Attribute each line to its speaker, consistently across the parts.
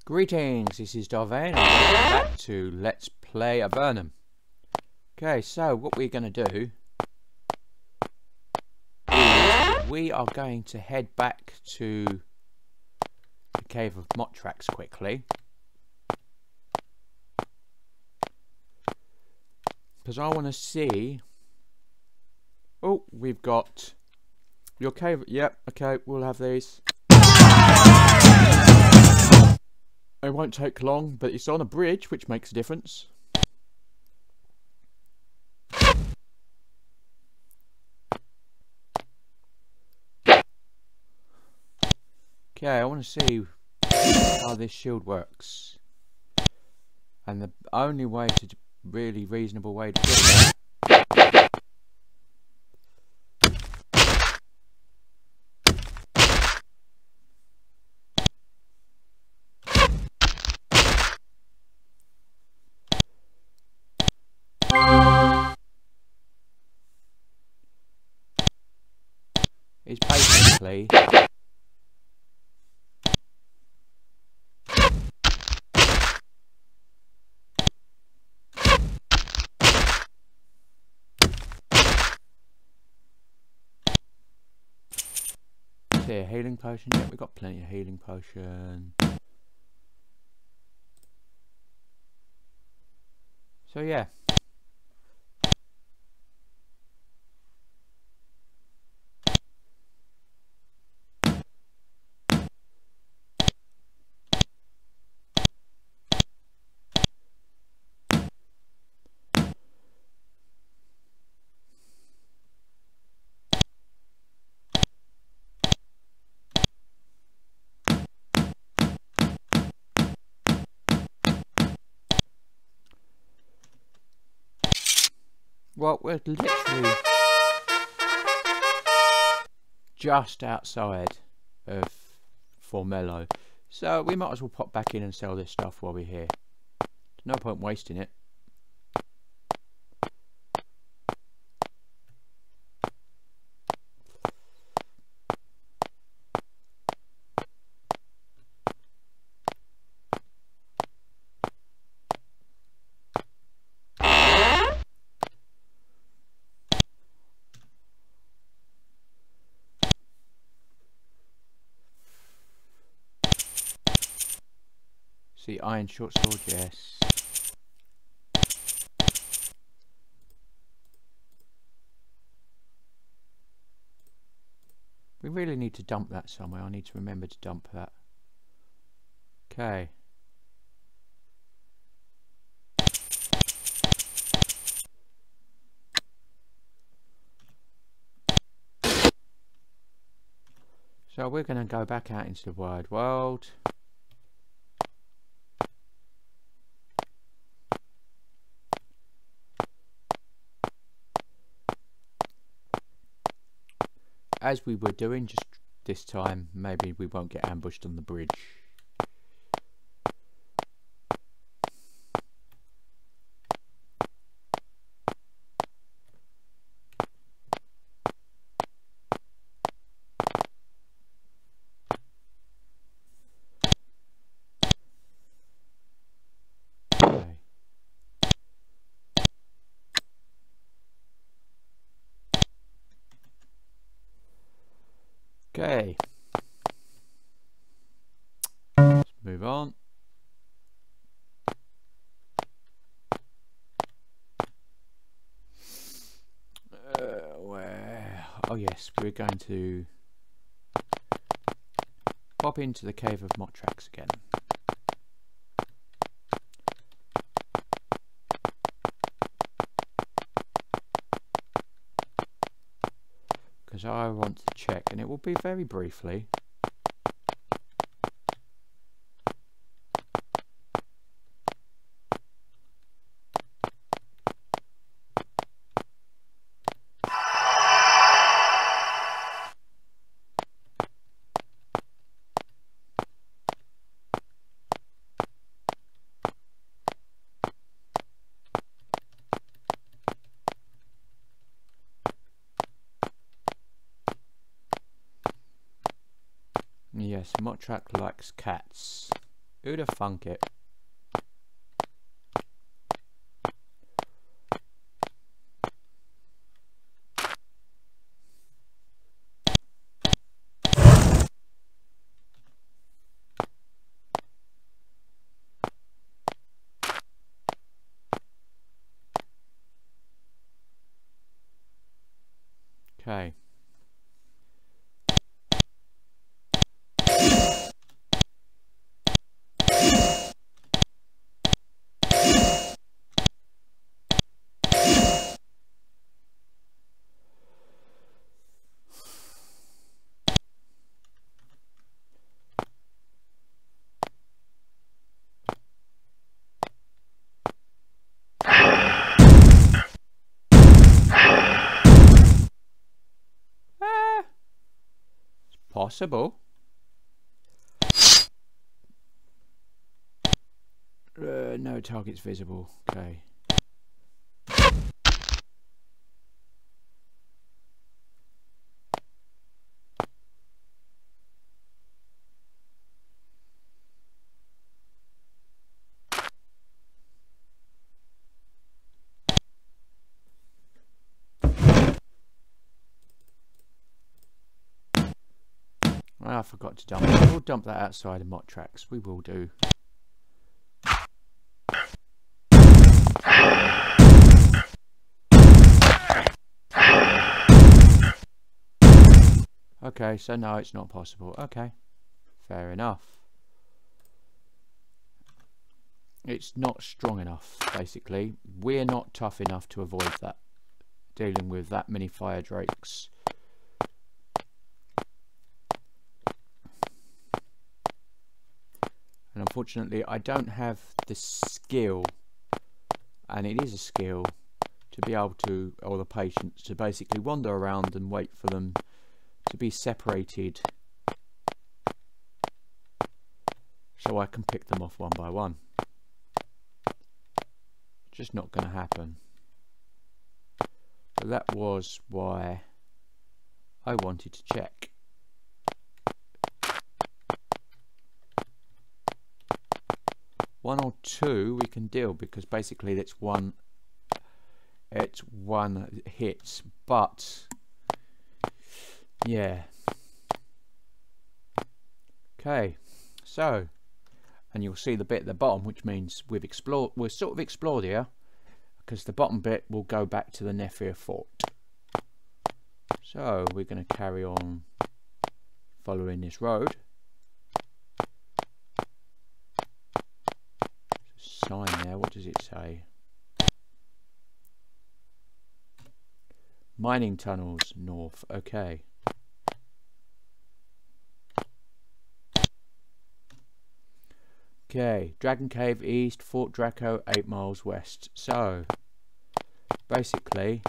Speaker 1: Greetings, this is Vane and welcome back to Let's Play Avernum. Okay, so what we're going to do is we are going to head back to the Cave of Barracks quickly, because I want to see... Oh, we've got your cave. Yep, okay, we'll have these. It won't take long, but it's on a bridge, which makes a difference. Okay, I want to see how this shield works. And the only way to, really reasonable way to do that is basically here, healing potion. Yeah, we've got plenty of healing potion. So yeah. Well, we're literally just outside of Formello, so we might as well pop back in and sell this stuff while we're here. There's no point wasting it. See, iron short sword, yes. We really need to dump that somewhere. I need to remember to dump that. Okay. So we're going to go back out into the wide world. As we were doing, just this time, maybe we won't get ambushed on the bridge. Okay, let's move on. Where? Oh yes, we're going to pop into the Cave of Barracks again. Because I want to check, and it will be very briefly. Yes, Motrak likes cats. Who'd have thunk it? Okay. Possible. No targets visible. Okay. I forgot to dump it. We'll dump that outside of Mott Tracks. We will do. Okay, so no, it's not possible. Okay, fair enough. It's not strong enough, basically. We're not tough enough to avoid that. Dealing with that many fire drakes. And unfortunately, I don't have the skill, and it is a skill, to be able to, or the patience, to basically wander around and wait for them to be separated so I can pick them off one by one. Just not going to happen. But that was why I wanted to check. One or two we can deal, because basically it's one hit, but yeah. Okay, so, and you'll see the bit at the bottom, which means we've sort of explored here, because the bottom bit will go back to the Nephir fort. So we're going to carry on following this road. Sign there, what does it say? Mining tunnels north. Okay. Okay, Dragon Cave east, Fort Draco 8 miles west. So basically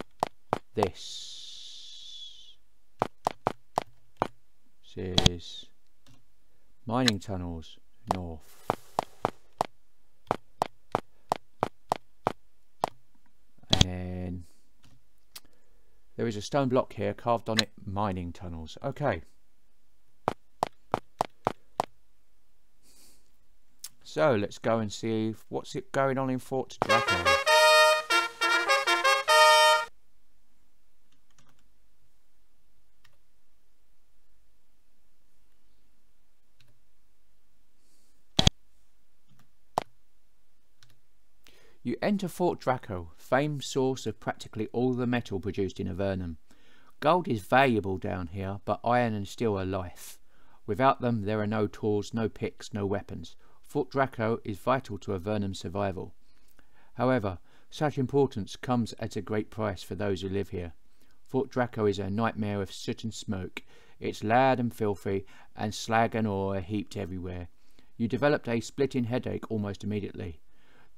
Speaker 1: this is mining tunnels north. And then there is a stone block here, carved on it, mining tunnels. Okay. So let's go and see what's going on in Fort Draco. You enter Fort Draco, famed source of practically all the metal produced in Avernum. Gold is valuable down here, but iron and steel are life. Without them, there are no tools, no picks, no weapons. Fort Draco is vital to Avernum's survival. However, such importance comes at a great price for those who live here. Fort Draco is a nightmare of soot and smoke. It's loud and filthy, and slag and ore are heaped everywhere. You developed a splitting headache almost immediately.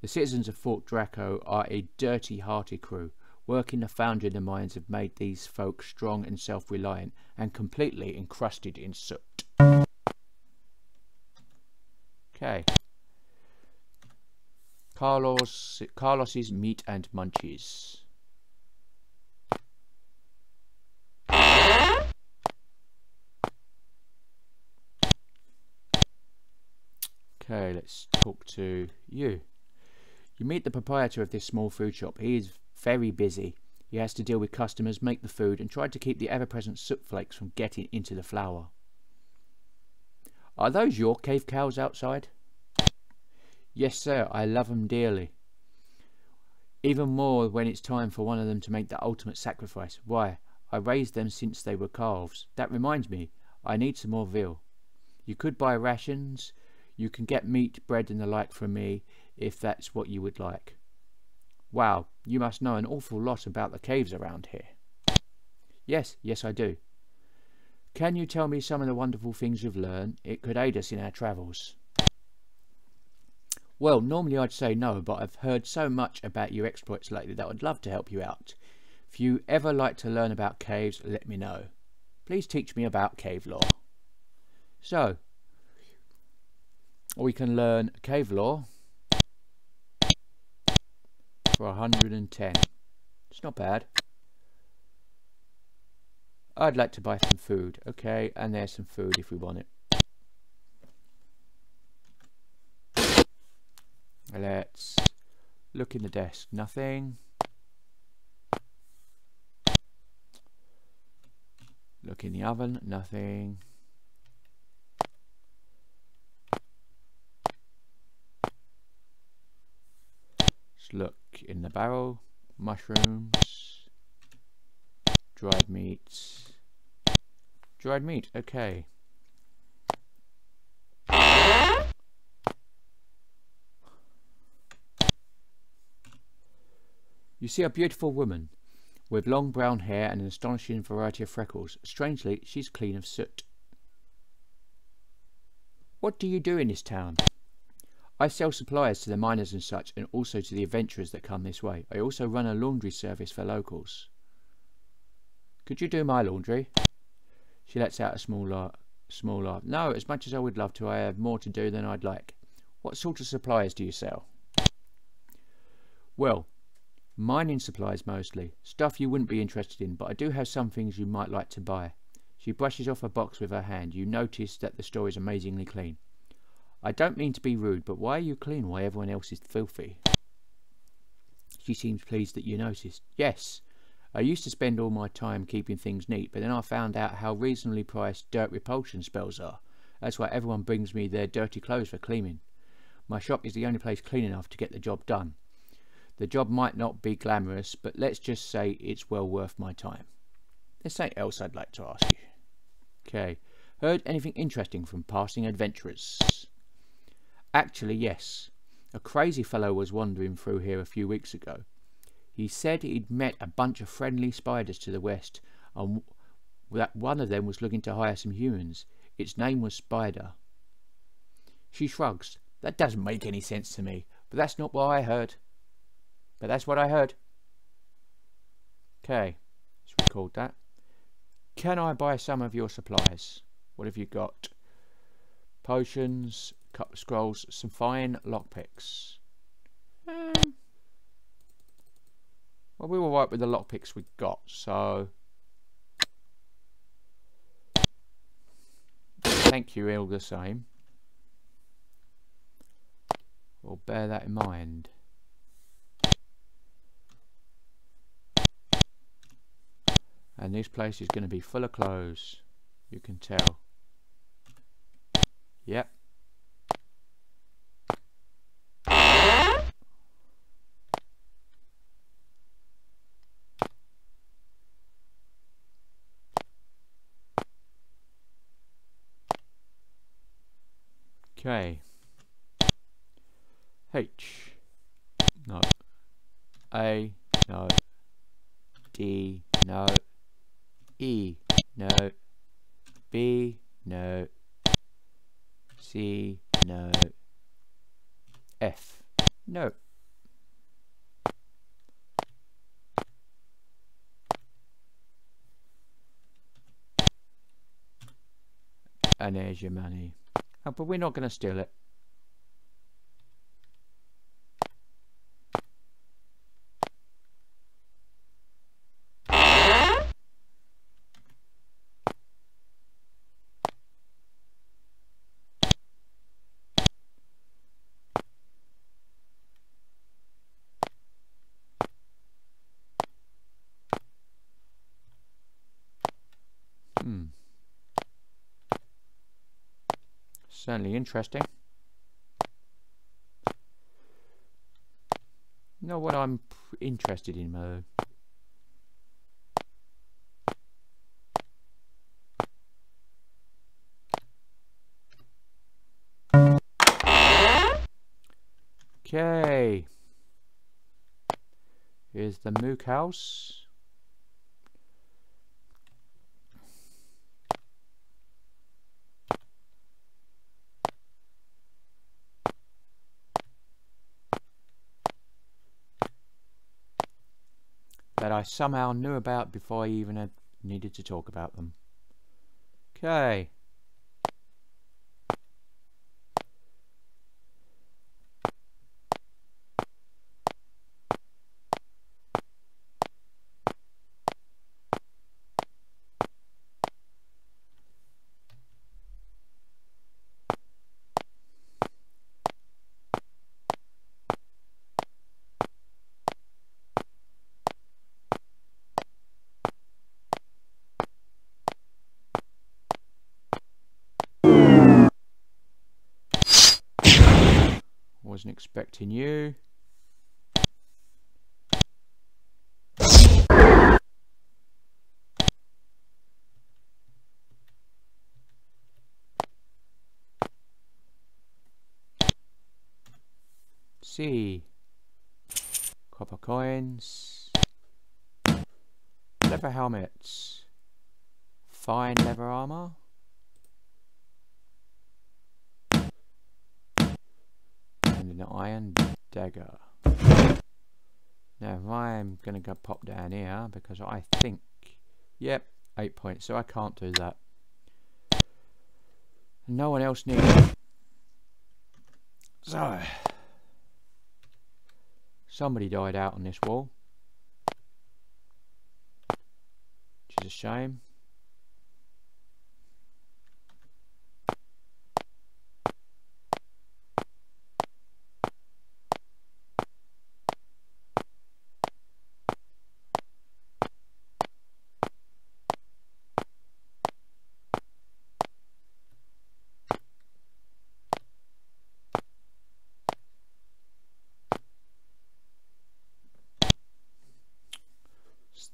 Speaker 1: The citizens of Fort Draco are a dirty-hearted crew. Work in the Foundry and the mines have made these folk strong and self-reliant, and completely encrusted in soot. Okay. Carlos's meat and munchies. Okay, let's talk to you. You meet the proprietor of this small food shop. He is very busy. He has to deal with customers, make the food, and try to keep the ever-present soot flakes from getting into the flour. Are those your cave cows outside? Yes, sir. I love them dearly. Even more when it's time for one of them to make the ultimate sacrifice. Why, I raised them since they were calves. That reminds me, I need some more veal. You could buy rations. You can get meat, bread and the like from me, if that's what you would like. Wow, you must know an awful lot about the caves around here. Yes, I do. Can you tell me some of the wonderful things you've learned? It could aid us in our travels. Well, normally I'd say no, but I've heard so much about your exploits lately that I'd love to help you out. If you ever like to learn about caves, let me know. Please teach me about cave lore. So, we can learn cave lore for 110. It's not bad. I'd like to buy some food. Okay, and there's some food if we want it. Let's look in the desk. Nothing. Look in the oven. Nothing. Let's look in the barrel. Mushrooms. Dried meats. Dried meat. Okay. You see a beautiful woman with long brown hair and an astonishing variety of freckles. Strangely, she's clean of soot. What do you do in this town? I sell supplies to the miners and such, and also to the adventurers that come this way. I also run a laundry service for locals. Could you do my laundry? She lets out a small laugh. No, as much as I would love to, I have more to do than I'd like. What sort of supplies do you sell? Well, mining supplies mostly. Stuff you wouldn't be interested in, but I do have some things you might like to buy. She brushes off a box with her hand. You notice that the store is amazingly clean. I don't mean to be rude, but why are you clean while everyone else is filthy? She seems pleased that you noticed. Yes, I used to spend all my time keeping things neat, but then I found out how reasonably priced dirt repulsion spells are. That's why everyone brings me their dirty clothes for cleaning. My shop is the only place clean enough to get the job done. The job might not be glamorous, but let's just say it's well worth my time. There's something else I'd like to ask you. Okay. Heard anything interesting from passing adventurers? Actually, yes. A crazy fellow was wandering through here a few weeks ago. He said he'd met a bunch of friendly spiders to the west, and that one of them was looking to hire some humans. Its name was Spider. She shrugs. That doesn't make any sense to me, but that's not what I heard. But that's what I heard. Okay, let's record that. Can I buy some of your supplies? What have you got? Potions, a couple of scrolls, some fine lockpicks. Well, we were right with the lockpicks we got, so thank you all the same. We'll bear that in mind. And this place is going to be full of clothes. You can tell. Yep. Okay. H. No. A. No. D. No. E. No. B. No. C. No. F. No. And there's your money. Oh, but we're not going to steal it. Certainly interesting. Not what I'm interested in, though. Okay. Here's the Mook House. That I somehow knew about before I even had needed to talk about them. Okay. Wasn't expecting you. See. Copper coins. Leather helmets. Fine leather armor. And an iron dagger. Now I'm gonna go pop down here because I think, yep, 8 points, so I can't do that. No one else needs it. So somebody died out on this wall, which is a shame.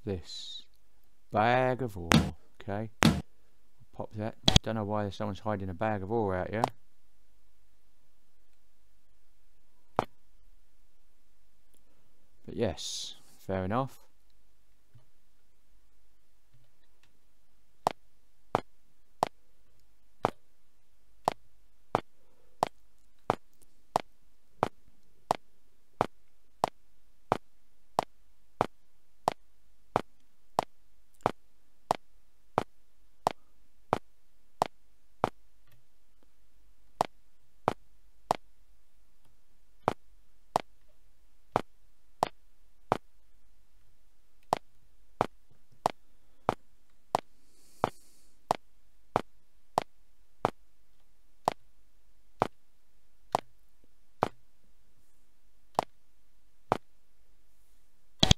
Speaker 1: This bag of ore, okay, pop that. Don't know why someone's hiding a bag of ore out here. But yes, fair enough.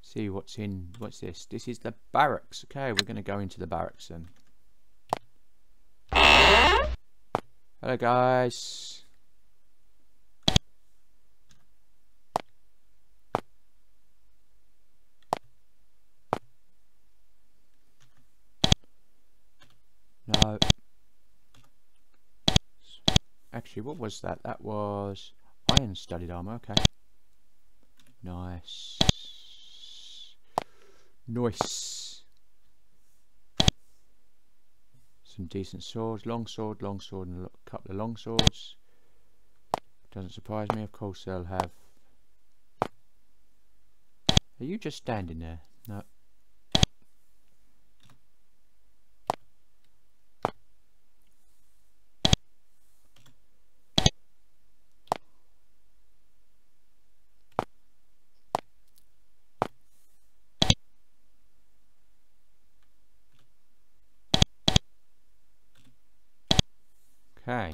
Speaker 1: See what's in. What's this? This is the barracks. Okay, we're going to go into the barracks then. Hello guys. No. Actually, what was that? That was iron studded armor. Okay. Nice. Nice. Some decent swords. Long sword, and a couple of long swords. Doesn't surprise me. Of course they'll have. Are you just standing there? No. Okay.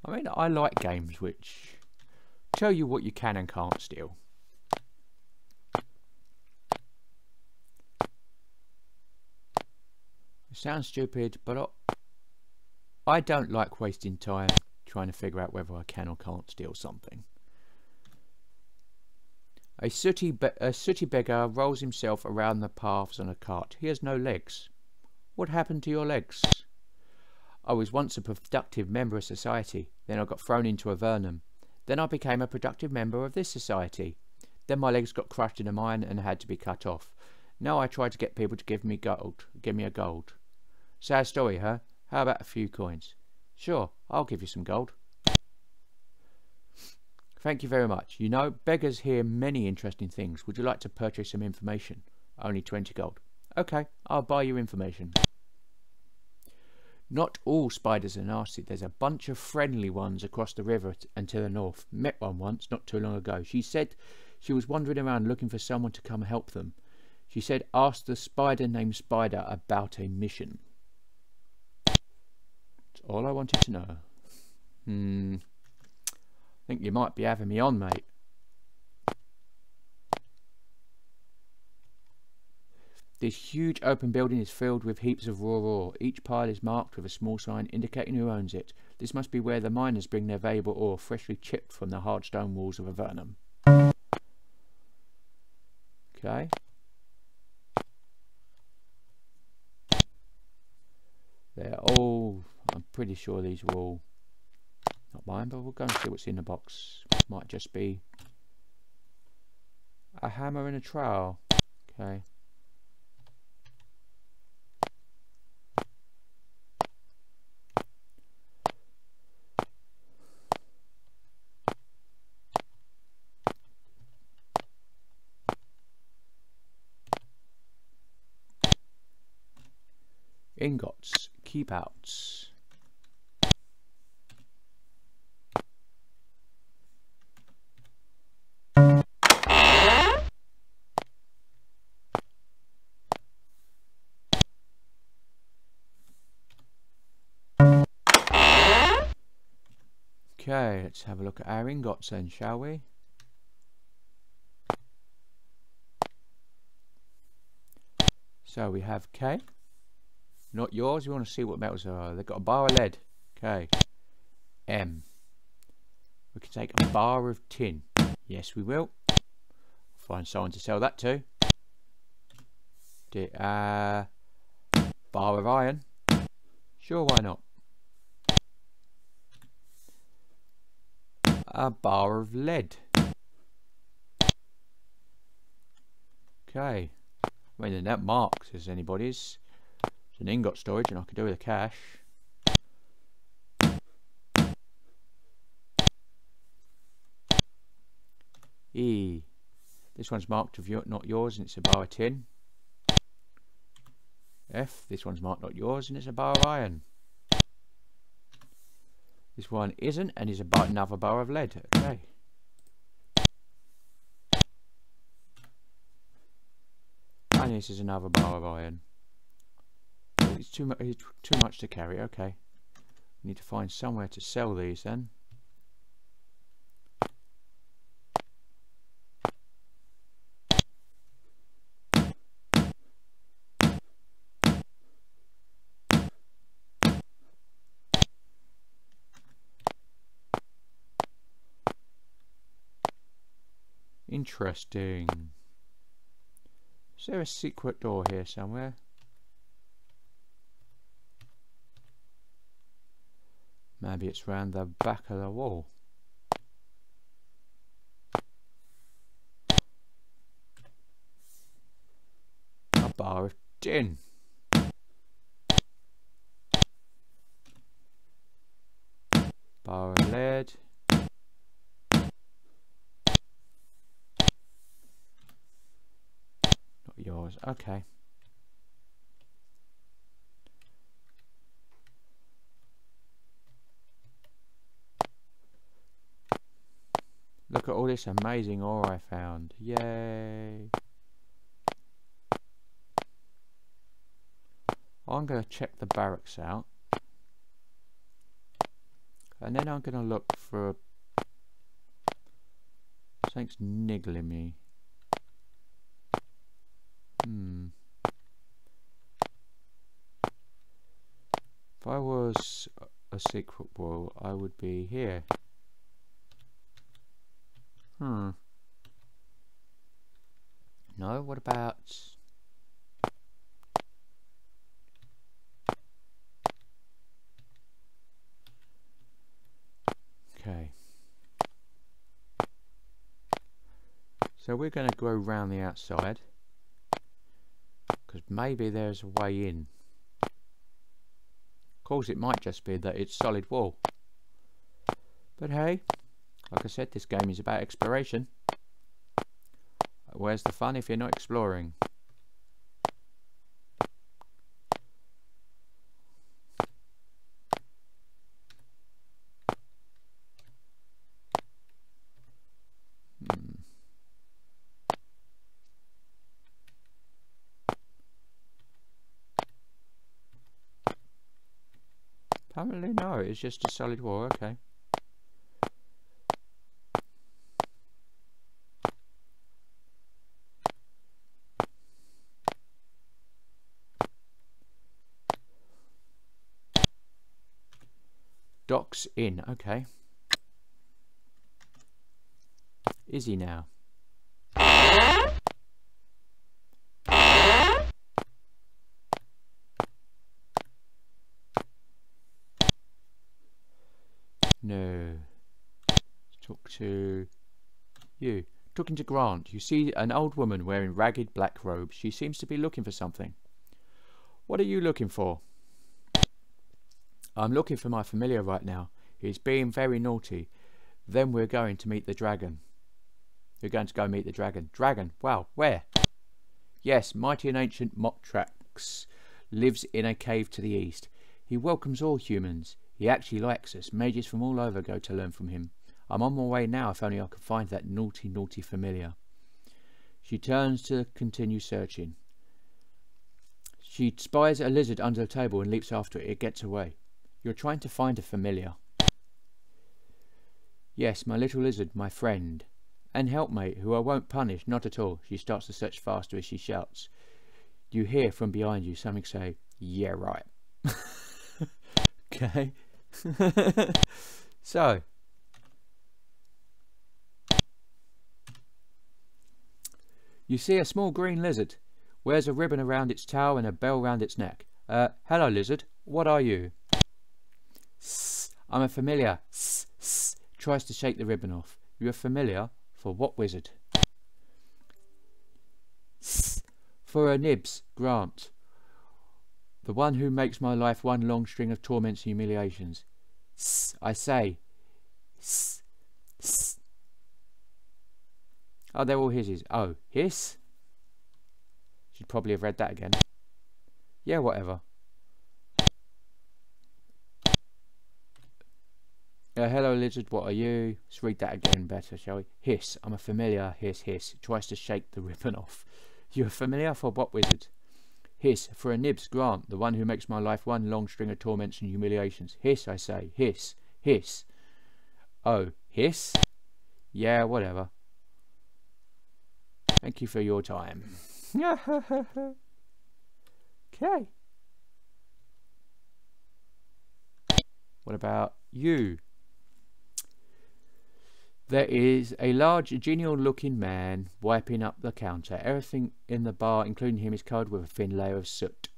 Speaker 1: I mean, I like games which tell you what you can and can't steal. It sounds stupid, but I don't like wasting time trying to figure out whether I can or can't steal something. A sooty beggar rolls himself around the paths on a cart. He has no legs. What happened to your legs? I was once a productive member of society. Then I got thrown into Avernum. Then I became a productive member of this society. Then my legs got crushed in a mine and had to be cut off. Now I try to get people to give me a gold. Sad story, huh? How about a few coins? Sure, I'll give you some gold. Thank you very much. You know, beggars hear many interesting things. Would you like to purchase some information? Only 20 gold. Okay, I'll buy you information. Not all spiders are nasty. There's a bunch of friendly ones across the river and to the north. Met one once, not too long ago. She said she was wandering around looking for someone to come help them. She said, ask the spider named Spider about a mission. That's all I wanted to know. I think you might be having me on, mate. This huge open building is filled with heaps of raw ore. Each pile is marked with a small sign indicating who owns it. This must be where the miners bring their valuable ore freshly chipped from the hard stone walls of Avernum. Okay. They're all... I'm pretty sure these are all... not mine, but we'll go and see what's in the box. Might just be... a hammer and a trowel. Okay. Ingots, keep outs. Okay, let's have a look at our ingots then, shall we? So we have K. Not yours. We want to see what metals are. They've got a bar of lead. Okay. M. We can take a bar of tin. Yes, we will. Find someone to sell that to. Bar of iron. Sure, why not? A bar of lead. Okay. I mean, that marks as anybody's. It's an ingot storage, and I could do with the cash. E. This one's marked of not yours, and it's a bar of tin. F. This one's marked not yours, and it's a bar of iron. This one isn't, and is about another bar of lead. Okay. And this is another bar of iron. It's too much to carry. Okay. We need to find somewhere to sell these then. Interesting. Is there a secret door here somewhere? Maybe it's round the back of the wall. A bar of tin. Bar of lead. Not yours. Okay. Look at all this amazing ore I found. Yay. I'm going to check the barracks out. And then I'm going to look for... something's niggling me. secret wall, I would be here. No, what about... Okay. So we're going to go round the outside, because maybe there's a way in. Of course, it might just be that it's solid wall. But hey, like I said, this game is about exploration. Where's the fun if you're not exploring? Apparently no, it's just a solid wall, okay. Docks in, okay. Is he now? No. Let's talk to you. Talking to Grant, you see an old woman wearing ragged black robes. She seems to be looking for something. What are you looking for? I'm looking for my familiar right now. He's being very naughty. Then we're going to meet the dragon. You're going to go meet the dragon. Dragon? Wow, where? Yes, mighty and ancient Motrax lives in a cave to the east. He welcomes all humans. He actually likes us. Mages from all over go to learn from him. I'm on my way now, if only I could find that naughty, naughty familiar. She turns to continue searching. She spies a lizard under the table and leaps after it. It gets away. You're trying to find a familiar. Yes, my little lizard, my friend. And helpmate, who I won't punish, not at all. She starts to search faster as she shouts. You hear from behind you something say, yeah, right. Okay. So. You see a small green lizard. Wears a ribbon around its tail and a bell round its neck. Hello, lizard. What are you? I'm a familiar. Tries to shake the ribbon off. You're a familiar? For what wizard? For a nibs, Grant. The one who makes my life one long string of torments and humiliations. I say. Oh, they're all hisses. Oh, hiss? Should probably have read that again. Yeah, whatever. Hello, lizard, what are you? Let's read that again better, shall we? Hiss, I'm a familiar. Hiss, hiss. Tries to shake the ribbon off. You're a familiar for what wizard? Hiss, for a nibs, Grant, the one who makes my life one long string of torments and humiliations. Hiss, I say. Hiss, hiss. Oh, hiss? Yeah, whatever. Thank you for your time. Okay. What about you? There is a large, genial-looking man wiping up the counter. Everything in the bar, including him, is covered with a thin layer of soot.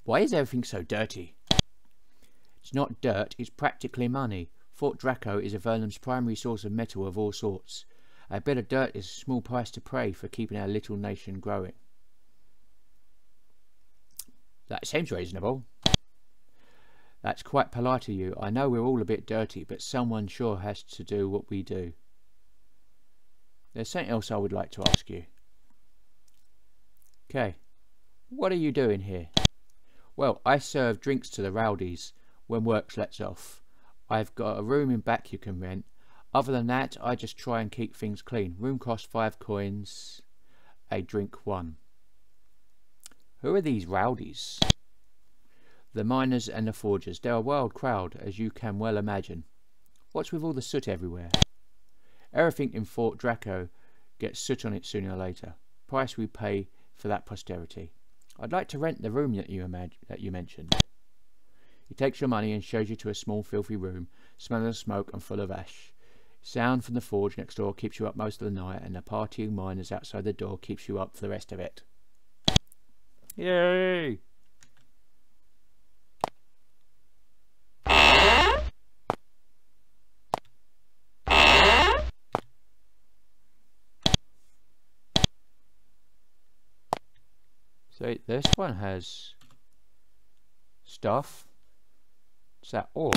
Speaker 1: Why is everything so dirty? It's not dirt, it's practically money. Fort Draco is Avernum's primary source of metal of all sorts. A bit of dirt is a small price to pay for keeping our little nation growing. That seems reasonable. That's quite polite of you. I know we're all a bit dirty, but someone sure has to do what we do. There's something else I would like to ask you. Okay. What are you doing here? Well, I serve drinks to the rowdies when work lets off. I've got a room in back you can rent. Other than that, I just try and keep things clean. Room costs 5 coins. A drink 1. Who are these rowdies? The miners and the forgers. They're a wild crowd, as you can well imagine. What's with all the soot everywhere? Everything in Fort Draco gets soot on it sooner or later. Price we pay for that posterity. I'd like to rent the room that you mentioned. He takes your money and shows you to a small filthy room, smelling of smoke and full of ash. Sound from the forge next door keeps you up most of the night, and the partying miners outside the door keeps you up for the rest of it. Yay! So this one has stuff. What's that? Oh,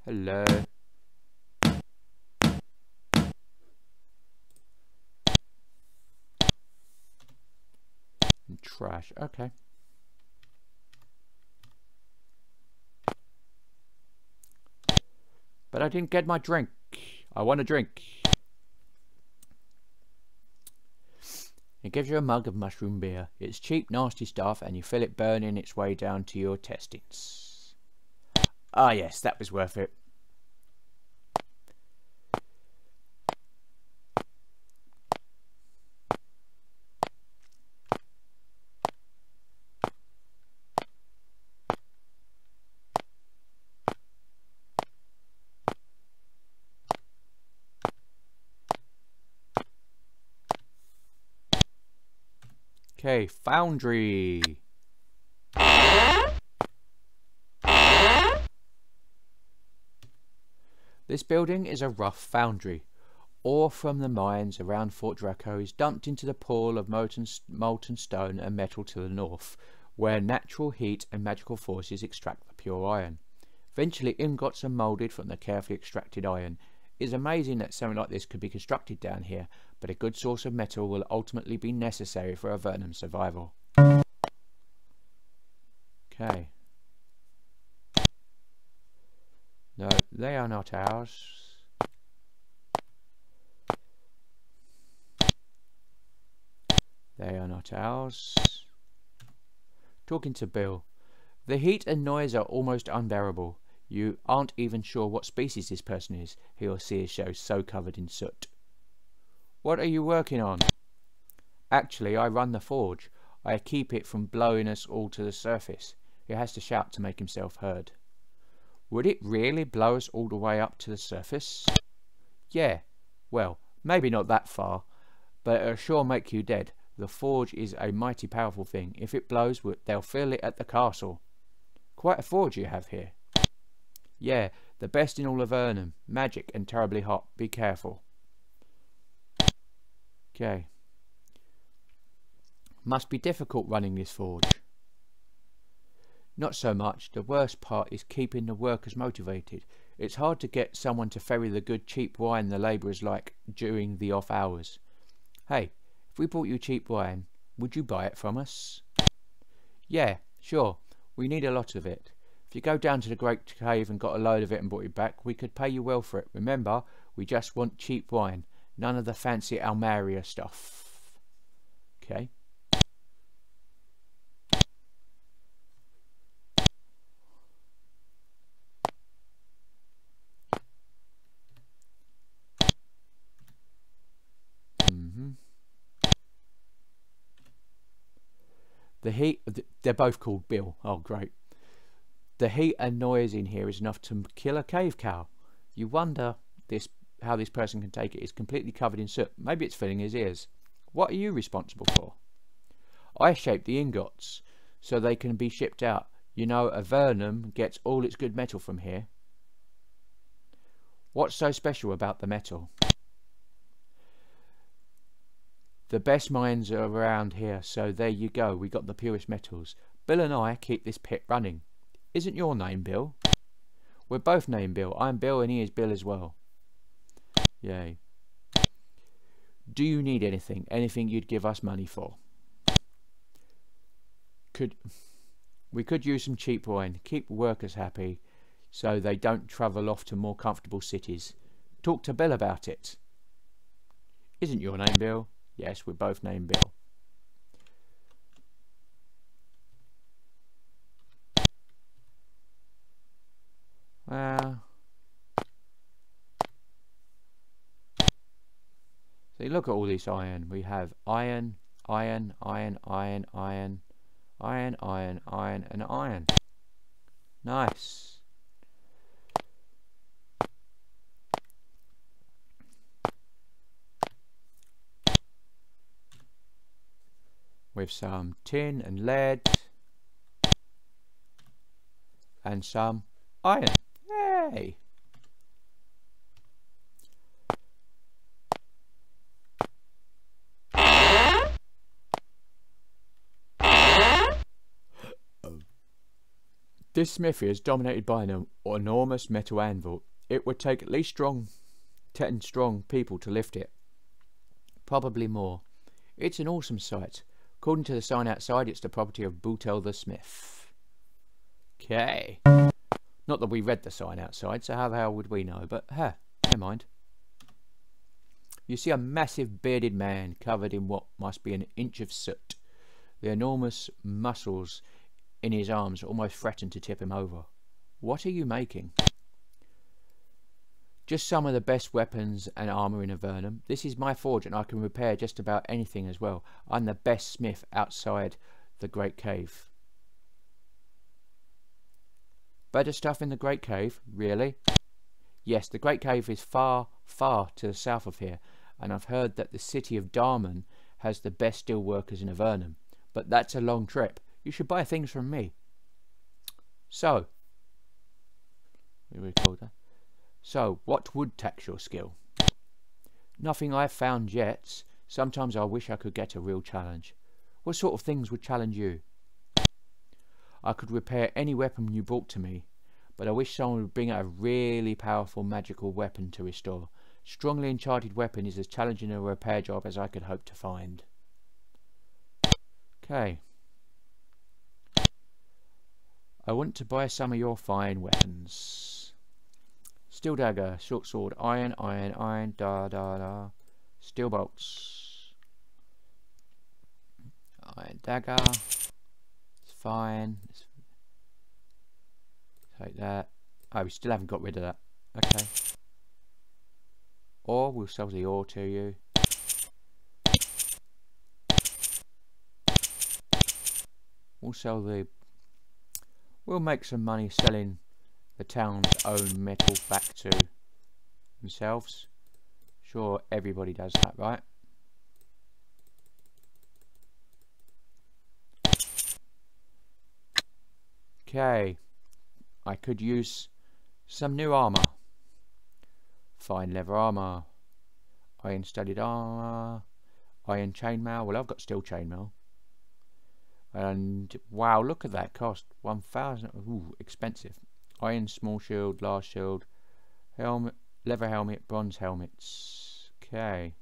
Speaker 1: hello. And trash. Okay. But I didn't get my drink. I want a drink. It gives you a mug of mushroom beer. It's cheap, nasty stuff, and you feel it burning its way down to your intestines. Ah, yes, that was worth it. Okay, Foundry. This building is a rough foundry. Ore from the mines around Fort Draco is dumped into the pool of molten stone and metal to the north, where natural heat and magical forces extract the pure iron. Eventually ingots are moulded from the carefully extracted iron. It is amazing that something like this could be constructed down here, but a good source of metal will ultimately be necessary for Avernum's survival. Okay. No, they are not ours. They are not ours. Talking to Bill. The heat and noise are almost unbearable. You aren't even sure what species this person is. He or she is so covered in soot. What are you working on? Actually, I run the forge. I keep it from blowing us all to the surface. He has to shout to make himself heard. Would it really blow us all the way up to the surface? Yeah, well, maybe not that far, but it'll sure make you dead. The forge is a mighty powerful thing. If it blows, they'll feel it at the castle. Quite a forge you have here. Yeah, the best in all of Avernum. Magic and terribly hot. Be careful. Okay. Must be difficult running this forge. Not so much. The worst part is keeping the workers motivated. It's hard to get someone to ferry the good cheap wine the labourers like during the off hours. Hey, if we bought you cheap wine, would you buy it from us? Yeah, sure. We need a lot of it. If you go down to the Great Cave and got a load of it and brought it back, we could pay you well for it. Remember, we just want cheap wine. None of the fancy Almeria stuff. Okay. The heat, they're both called Bill. Oh, great. The heat and noise in here is enough to kill a cave cow. You wonder how this person can take it. It's completely covered in soot. Maybe it's filling his ears. What are you responsible for? I shape the ingots so they can be shipped out. You know, Avernum gets all its good metal from here. What's so special about the metal? The best mines are around here, so there you go. We got the purest metals. Bill and I keep this pit running. Isn't your name Bill? We're both named Bill. I'm Bill and he is Bill as well. Yay. Do you need anything? Anything you'd give us money for? We could use some cheap wine. Keep workers happy so they don't travel off to more comfortable cities. Talk to Bill about it. Isn't your name Bill? Yes, we're both named Bill. Well, see, look at all this iron. We have iron, iron, iron, iron, iron, iron, iron, iron, and iron. Nice. With some tin and lead and some iron. Yay! This smithy is dominated by an enormous metal anvil. It would take at least 10 strong people to lift it. Probably more. It's an awesome sight. According to the sign outside, it's the property of Bootel the Smith. Okay. Not that we read the sign outside, so how the hell would we know? But, never mind. You see a massive bearded man covered in what must be an inch of soot. The enormous muscles in his arms almost threaten to tip him over. What are you making? Just some of the best weapons and armour in Avernum. This is my forge and I can repair just about anything as well. I'm the best smith outside the Great Cave. Better stuff in the Great Cave? Really? Yes, the Great Cave is far, far to the south of here, and I've heard that the city of Darman has the best steel workers in Avernum. But that's a long trip. You should buy things from me. So, what would tax your skill? Nothing I've found yet. Sometimes I wish I could get a real challenge. What sort of things would challenge you? I could repair any weapon you brought to me, but I wish someone would bring out a really powerful magical weapon to restore. Strongly enchanted weapon is as challenging a repair job as I could hope to find. Okay. I want to buy some of your fine weapons. Steel dagger, short sword, iron, iron, iron, steel bolts. Iron dagger. It's fine. Take that. Oh, we still haven't got rid of that. Okay. Or we'll sell the ore to you. We'll make some money selling the town's own metal back to themselves. Sure, everybody does that, right? Okay. I could use some new armour. Fine leather armour. Iron studded armour. Iron chainmail. Well, I've got steel chainmail. And wow, look at that cost. 1,000. Ooh, expensive. Iron small shield, large shield, helmet, leather helmet, bronze helmets. Okay.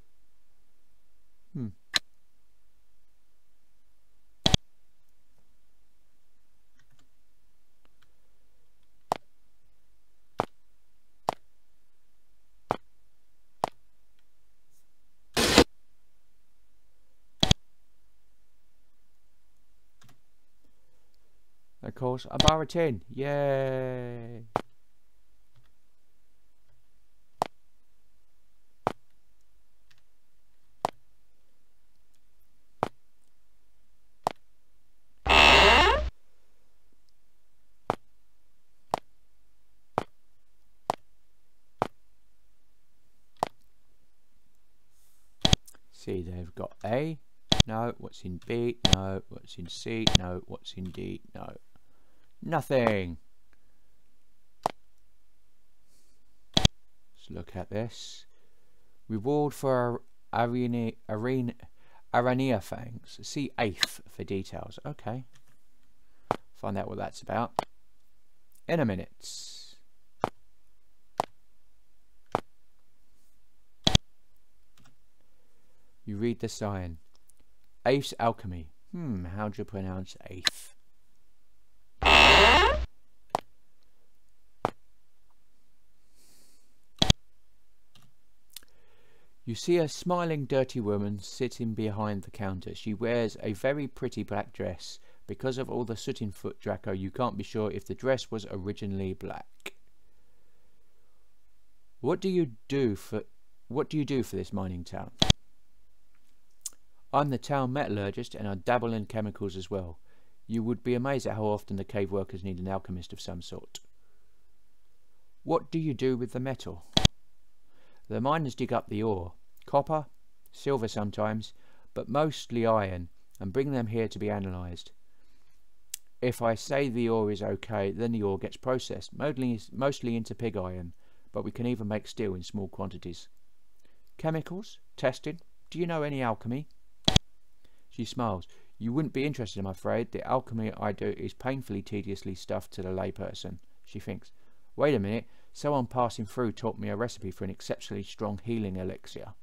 Speaker 1: Of course, a bar of tin. Yay! See, they've got A. No. What's in B? No. What's in C? No. What's in D? No. Nothing. Let's look at this. Reward for Arania fangs. See 8th for details. Okay. Find out what that's about in a minute. You read the sign. 8th alchemy. How do you pronounce 8th? You see a smiling dirty woman sitting behind the counter. She wears a very pretty black dress. Because of all the soot in foot, Draco, you can't be sure if the dress was originally black. What do you do for this mining town? I'm the town metallurgist and I dabble in chemicals as well. You would be amazed at how often the cave workers need an alchemist of some sort. What do you do with the metal? The miners dig up the ore. Copper, silver sometimes, but mostly iron, and bring them here to be analysed. If I say the ore is okay, then the ore gets processed, mostly into pig iron, but we can even make steel in small quantities. Chemicals? Testing? Do you know any alchemy? She smiles. You wouldn't be interested, I'm afraid. The alchemy I do is painfully tediously stuffed to the layperson. She thinks. Wait a minute. Someone passing through taught me a recipe for an exceptionally strong healing elixir.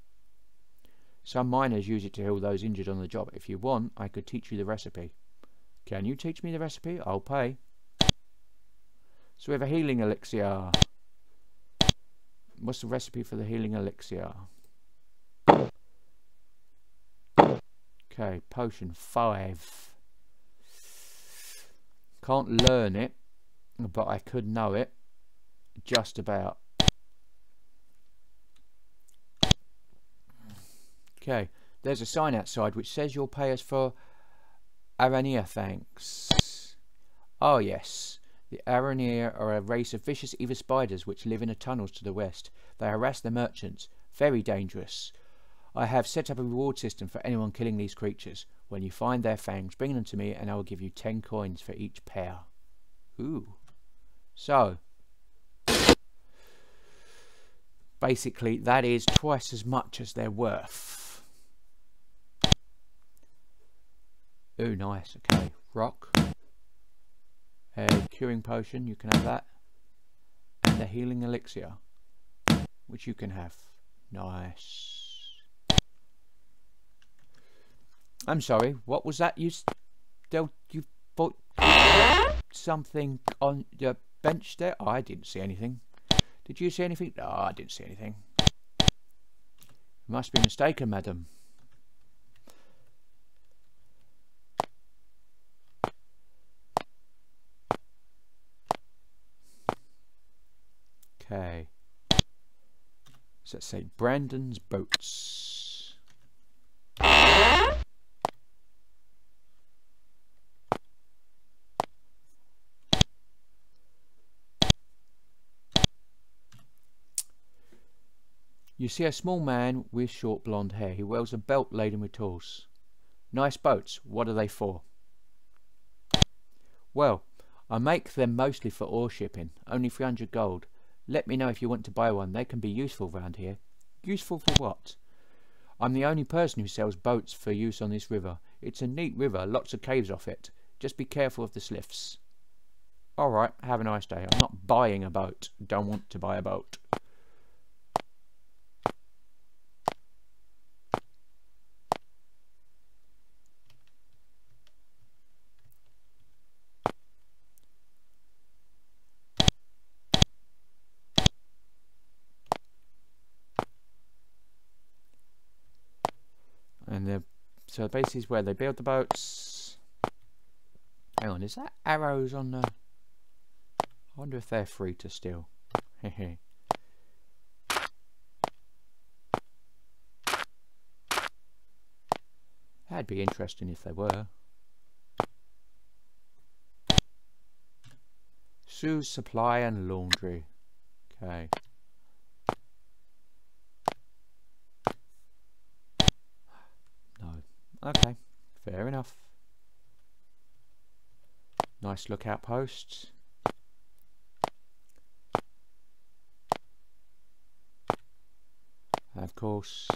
Speaker 1: Some miners use it to heal those injured on the job. If you want, I could teach you the recipe. Can you teach me the recipe? I'll pay. So we have a healing elixir. What's the recipe for the healing elixir? Okay, potion 5. Can't learn it, but I could know it. Just about. Okay, there's a sign outside which says you'll pay us for Aranir, thanks. Oh yes, the Aranir are a race of vicious evil spiders which live in the tunnels to the west. They harass the merchants. Very dangerous. I have set up a reward system for anyone killing these creatures. When you find their fangs, bring them to me and I will give you 10 coins for each pair. Ooh. So, basically that is twice as much as they're worth. Ooh, nice. Okay, rock. A curing potion, you can have that. And a healing elixir, which you can have. Nice. I'm sorry, what was that? You put something on your bench there? Oh, I didn't see anything. Did you see anything? No, I didn't see anything. You must be mistaken, madam. Okay. So let's say Brandon's boats. You see a small man with short blonde hair. He wears a belt laden with tools. Nice boats. What are they for? Well, I make them mostly for ore shipping. Only 300 gold. Let me know if you want to buy one. They can be useful round here. Useful for what? I'm the only person who sells boats for use on this river. It's a neat river. Lots of caves off it. Just be careful of the sliffs. Alright, have a nice day. I'm not buying a boat. Don't want to buy a boat. And so basically is where they build the boats. Hang on, is that arrows on the... I wonder if they're free to steal. Hehe. That'd be interesting if they were. Sue's supply and laundry. Okay. Okay, fair enough. Nice lookout posts. And of course,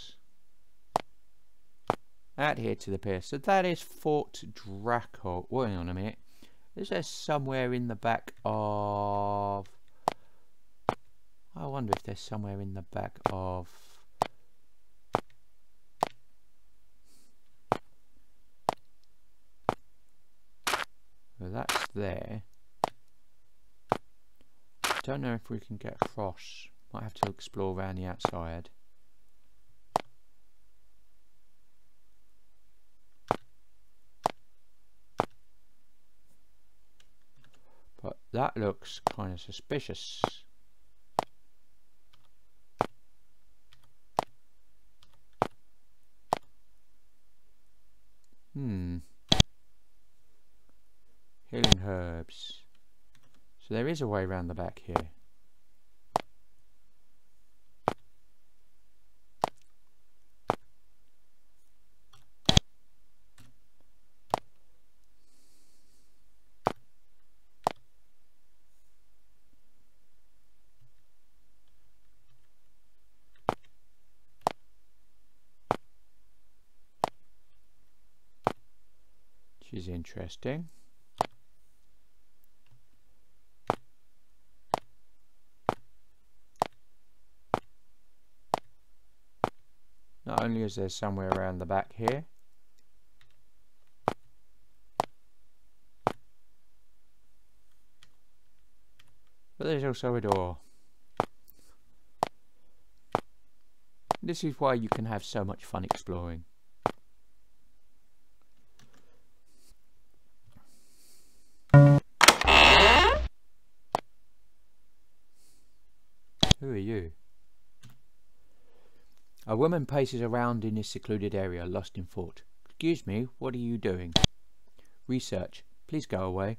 Speaker 1: out here to the pier. So that is Fort Draco. Wait on a minute. Is there somewhere in the back of... I wonder if there's somewhere in the back of... Well, that's there. Don't know if we can get across. Might have to explore around the outside. But that looks kind of suspicious. Healing herbs. So there is a way around the back here. Which is interesting. Not only is there somewhere around the back here, but there's also a door. This is why you can have so much fun exploring. Who are you? A woman paces around in this secluded area, lost in thought. Excuse me, what are you doing? Research. Please go away.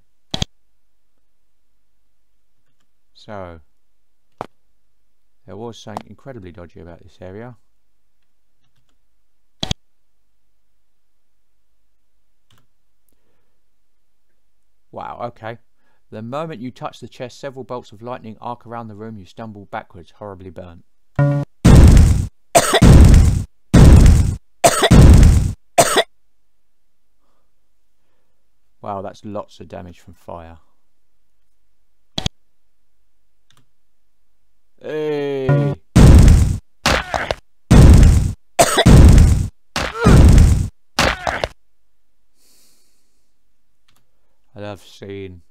Speaker 1: So, there was something incredibly dodgy about this area. Wow, okay. The moment you touch the chest, several bolts of lightning arc around the room. You stumble backwards, horribly burnt. Wow, that's lots of damage from fire. Hey! I love seeing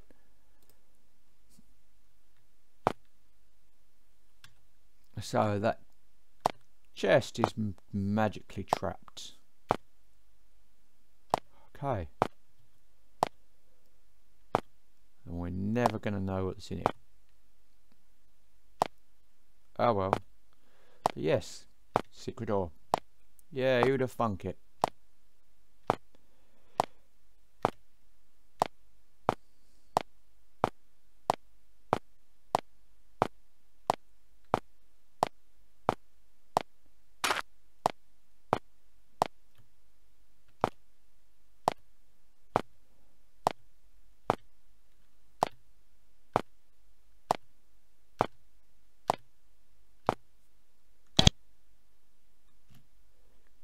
Speaker 1: so that chest is magically trapped. Okay. And we're never going to know what's in it. Oh well. But yes, secret door. Yeah, who'd have thunk it?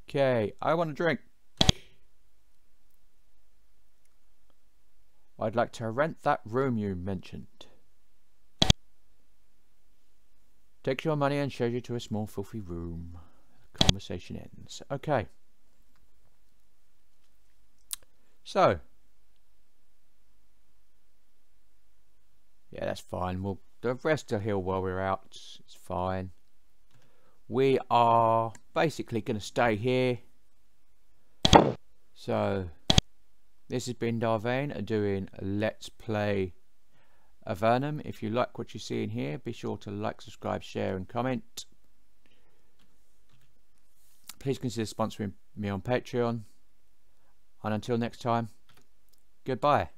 Speaker 1: Okay, I want a drink. I'd like to rent that room you mentioned. Takes your money and shows you to a small filthy room. The conversation ends. Okay. So. Yeah, that's fine. We'll the rest will heal while we're out. It's fine. We are basically going to stay here. So, this has been Vane doing Let's Play Avernum. If you like what you see in here, be sure to like, subscribe, share and comment. Please consider sponsoring me on Patreon. And until next time, goodbye.